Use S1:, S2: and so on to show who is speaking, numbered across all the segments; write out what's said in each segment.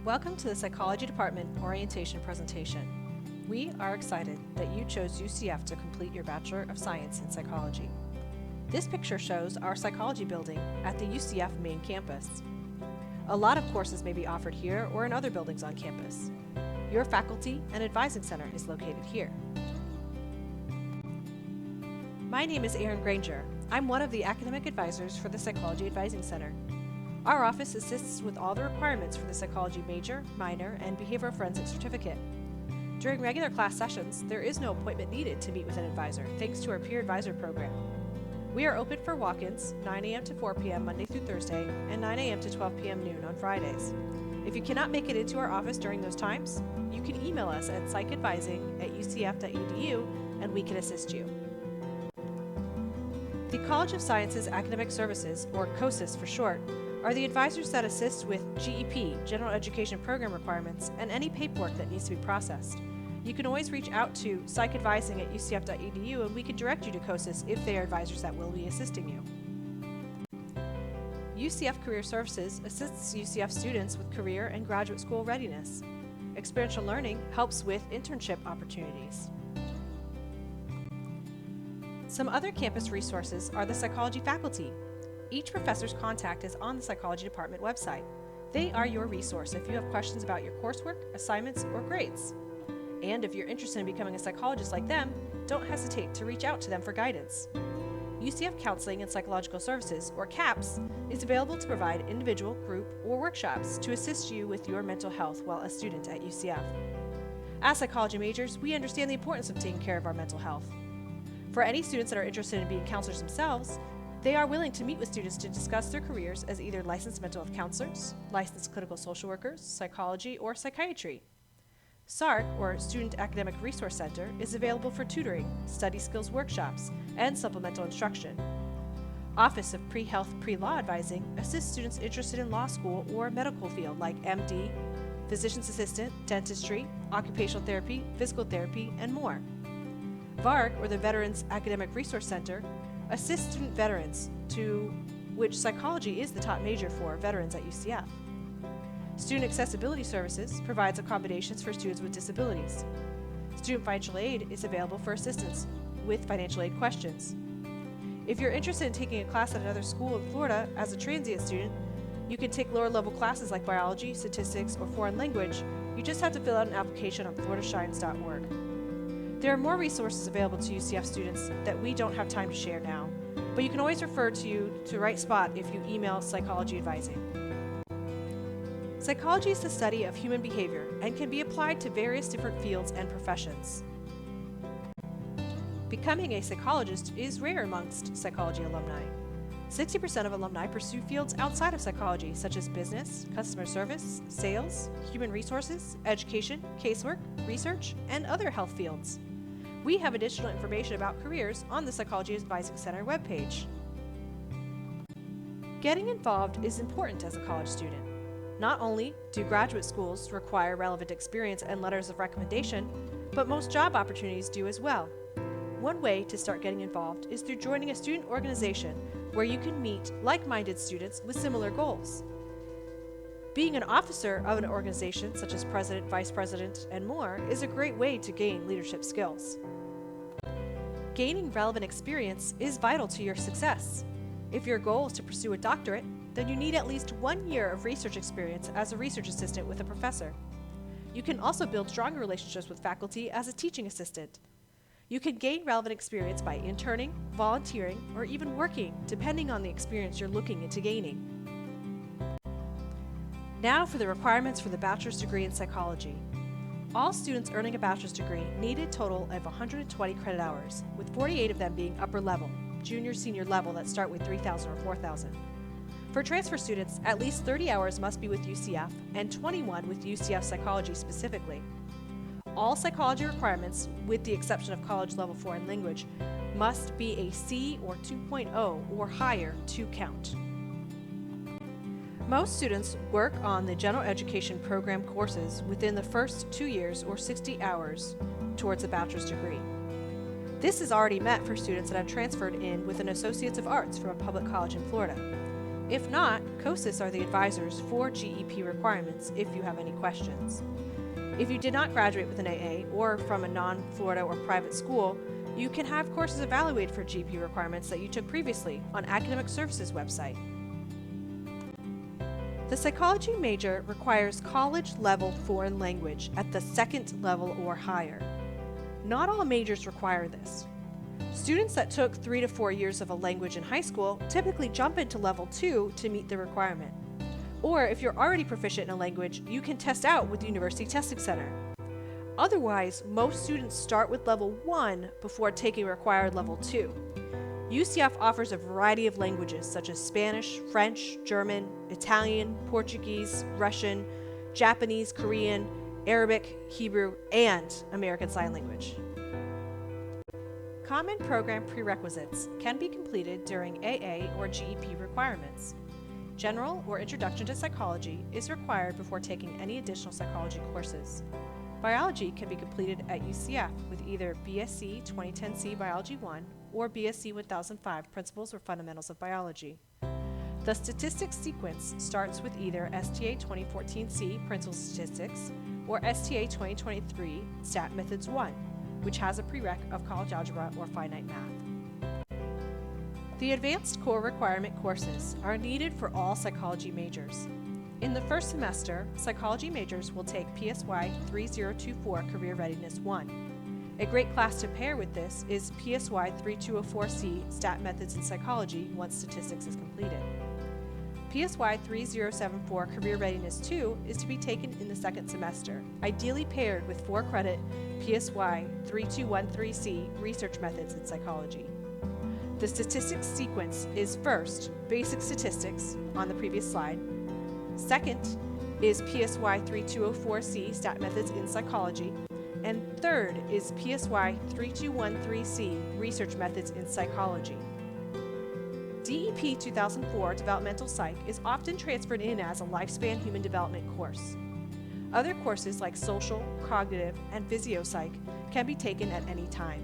S1: Welcome to the Psychology Department Orientation presentation. We are excited that you chose UCF to complete your Bachelor of Science in Psychology. This picture shows our psychology building at the UCF main campus. A lot of courses may be offered here or in other buildings on campus. Your faculty and advising center is located here. My name is Erin Granger. I'm one of the academic advisors for the Psychology Advising Center. Our office assists with all the requirements for the psychology major, minor, and behavioral forensics certificate. During regular class sessions, there is no appointment needed to meet with an advisor, thanks to our peer advisor program. We are open for walk-ins 9 a.m. to 4 p.m. Monday through Thursday, and 9 a.m. to 12 p.m. noon on Fridays. If you cannot make it into our office during those times, you can email us at psychadvising@ucf.edu and we can assist you. The College of Sciences Academic Services, or COSAS for short, are the advisors that assist with GEP, General Education Program requirements, and any paperwork that needs to be processed. You can always reach out to psychadvising@ucf.edu and we can direct you to COSAS if they are advisors that will be assisting you. UCF Career Services assists UCF students with career and graduate school readiness. Experiential learning helps with internship opportunities. Some other campus resources are the psychology faculty. Each professor's contact is on the Psychology Department website. They are your resource if you have questions about your coursework, assignments, or grades. And if you're interested in becoming a psychologist like them, don't hesitate to reach out to them for guidance. UCF Counseling and Psychological Services, or CAPS, is available to provide individual, group, or workshops to assist you with your mental health while a student at UCF. As psychology majors, we understand the importance of taking care of our mental health. For any students that are interested in being counselors themselves, they are willing to meet with students to discuss their careers as either licensed mental health counselors, licensed clinical social workers, psychology, or psychiatry. SARC, or Student Academic Resource Center, is available for tutoring, study skills workshops, and supplemental instruction. Office of Pre-Health Pre-Law Advising assists students interested in law school or medical field like MD, physician's assistant, dentistry, occupational therapy, physical therapy, and more. VARC, or the Veterans Academic Resource Center, assists student veterans, to which psychology is the top major for veterans at UCF. Student Accessibility Services provides accommodations for students with disabilities. Student Financial Aid is available for assistance with financial aid questions. If you're interested in taking a class at another school in Florida as a transient student, you can take lower level classes like biology, statistics, or foreign language. You just have to fill out an application on floridashines.org. There are more resources available to UCF students that we don't have time to share now, but you can always refer to the right spot if you email Psychology Advising. Psychology is the study of human behavior and can be applied to various different fields and professions. Becoming a psychologist is rare amongst psychology alumni. 60% of alumni pursue fields outside of psychology, such as business, customer service, sales, human resources, education, casework, research, and other health fields. We have additional information about careers on the Psychology Advising Center webpage. Getting involved is important as a college student. Not only do graduate schools require relevant experience and letters of recommendation, but most job opportunities do as well. One way to start getting involved is through joining a student organization where you can meet like-minded students with similar goals. Being an officer of an organization, such as president, vice president, and more, is a great way to gain leadership skills. Gaining relevant experience is vital to your success. If your goal is to pursue a doctorate, then you need at least 1 year of research experience as a research assistant with a professor. You can also build stronger relationships with faculty as a teaching assistant. You can gain relevant experience by interning, volunteering, or even working, depending on the experience you're looking into gaining. Now for the requirements for the bachelor's degree in psychology. All students earning a bachelor's degree need a total of 120 credit hours, with 48 of them being upper level, junior, senior level that start with 3,000 or 4,000. For transfer students, at least 30 hours must be with UCF and 21 with UCF psychology specifically. All psychology requirements, with the exception of college level foreign language, must be a C or 2.0 or higher to count. Most students work on the general education program courses within the first 2 years or 60 hours towards a bachelor's degree. This is already met for students that have transferred in with an Associates of Arts from a public college in Florida. If not, COSAS are the advisors for GEP requirements if you have any questions. If you did not graduate with an AA or from a non-Florida or private school, you can have courses evaluated for GEP requirements that you took previously on Academic Services website. The psychology major requires college-level foreign language at the second level or higher. Not all majors require this. Students that took 3 to 4 years of a language in high school typically jump into level 2 to meet the requirement. Or if you're already proficient in a language, you can test out with the University Testing Center. Otherwise, most students start with level 1 before taking required level 2. UCF offers a variety of languages such as Spanish, French, German, Italian, Portuguese, Russian, Japanese, Korean, Arabic, Hebrew, and American Sign Language. Common program prerequisites can be completed during AA or GEP requirements. General or Introduction to Psychology is required before taking any additional psychology courses. Biology can be completed at UCF with either BSc 2010C Biology 1 or BSc 1005 Principles or Fundamentals of Biology. The statistics sequence starts with either STA 2014C Principles of Statistics or STA 2023 Stat Methods 1, which has a prereq of college algebra or finite math. The advanced core requirement courses are needed for all psychology majors. In the first semester, psychology majors will take PSY 3024 Career Readiness 1. A great class to pair with this is PSY 3204C Stat Methods in Psychology once statistics is completed. PSY 3074 Career Readiness 2 is to be taken in the second semester, ideally paired with 4-credit PSY 3213C Research Methods in Psychology. The statistics sequence is first, basic statistics on the previous slide. Second is PSY 3204C Stat Methods in Psychology. And third is PSY 3213C Research Methods in Psychology. DEP 2004 Developmental Psych is often transferred in as a lifespan human development course. Other courses like social, cognitive, and physio-psych can be taken at any time.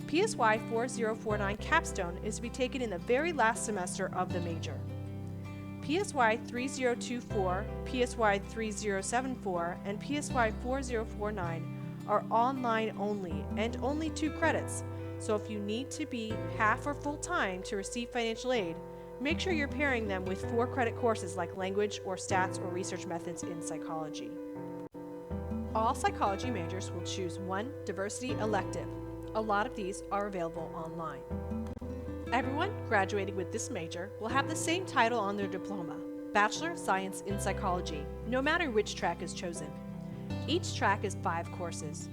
S1: PSY 4049 Capstone is to be taken in the very last semester of the major. PSY 3024, PSY 3074, and PSY 4049 are online only and only 2 credits, so if you need to be half or full time to receive financial aid, make sure you're pairing them with 4-credit courses like language or stats or research methods in psychology. All psychology majors will choose one diversity elective. A lot of these are available online. Everyone graduating with this major will have the same title on their diploma, Bachelor of Science in Psychology, no matter which track is chosen. Each track is 5 courses.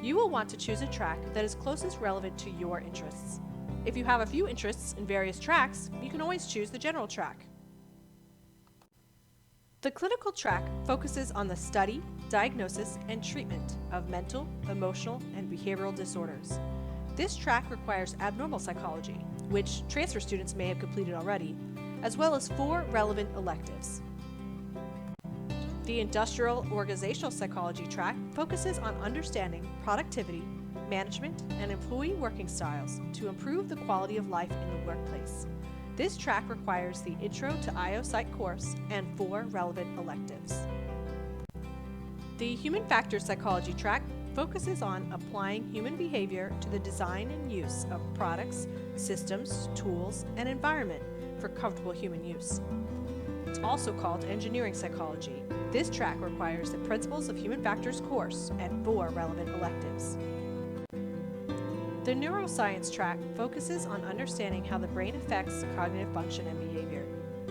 S1: You will want to choose a track that is closest relevant to your interests. If you have a few interests in various tracks, you can always choose the general track. The clinical track focuses on the study, diagnosis, and treatment of mental, emotional, and behavioral disorders. This track requires abnormal psychology, which transfer students may have completed already, as well as 4 relevant electives. The Industrial Organizational Psychology track focuses on understanding productivity, management, and employee working styles to improve the quality of life in the workplace. This track requires the Intro to IO Psych course and 4 relevant electives. The Human Factors Psychology track focuses on applying human behavior to the design and use of products, systems, tools, and environment for comfortable human use. It's also called Engineering Psychology. This track requires the Principles of Human Factors course and 4 relevant electives. The Neuroscience track focuses on understanding how the brain affects cognitive function and behavior.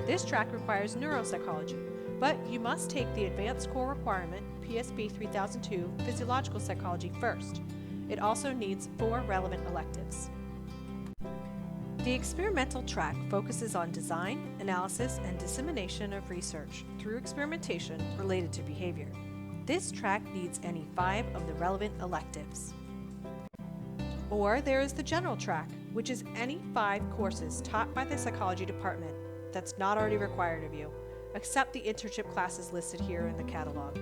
S1: This track requires neuropsychology, but you must take the advanced core requirement, PSP 3002 Physiological Psychology first. It also needs 4 relevant electives. The experimental track focuses on design, analysis, and dissemination of research through experimentation related to behavior. This track needs any 5 of the relevant electives. Or there is the general track, which is any 5 courses taught by the psychology department that's not already required of you, except the internship classes listed here in the catalog.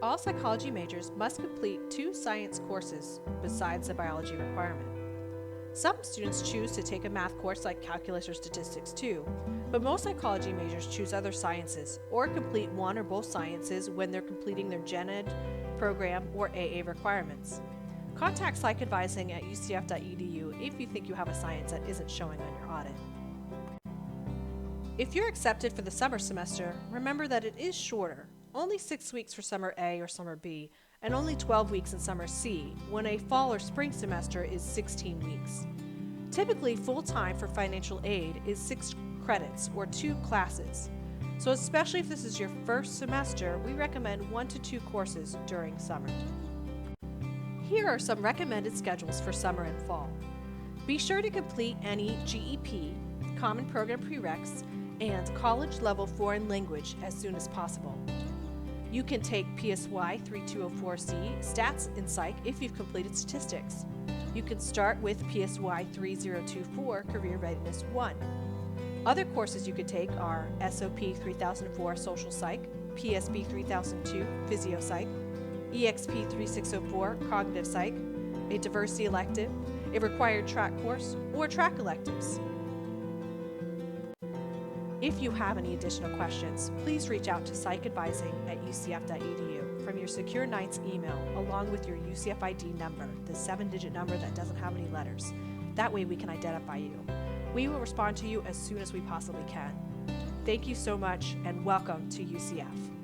S1: All psychology majors must complete 2 science courses besides the biology requirement. Some students choose to take a math course like calculus or statistics too, but most psychology majors choose other sciences or complete one or both sciences when they're completing their Gen Ed program or AA requirements. Contact Psych Advising at ucf.edu if you think you have a science that isn't showing on your audit. If you're accepted for the summer semester, remember that it is shorter, only 6 weeks for Summer A or Summer B, and only 12 weeks in Summer C, when a fall or spring semester is 16 weeks. Typically, full-time for financial aid is 6 credits or 2 classes. So especially if this is your first semester, we recommend 1 to 2 courses during summer. Here are some recommended schedules for summer and fall. Be sure to complete any GEP, Common Program Prereqs, and college-level foreign language as soon as possible. You can take PSY 3204C Stats in Psych if you've completed statistics. You can start with PSY 3024 Career Readiness 1. Other courses you could take are SOP 3004 Social Psych, PSB 3002 Physio Psych, EXP 3604 Cognitive Psych, a diversity elective, a required track course, or track electives. If you have any additional questions, please reach out to Psych Advising at ucf.edu from your Secure Nights email along with your UCF ID number, the 7-digit number that doesn't have any letters. That way we can identify you. We will respond to you as soon as we possibly can. Thank you so much and welcome to UCF.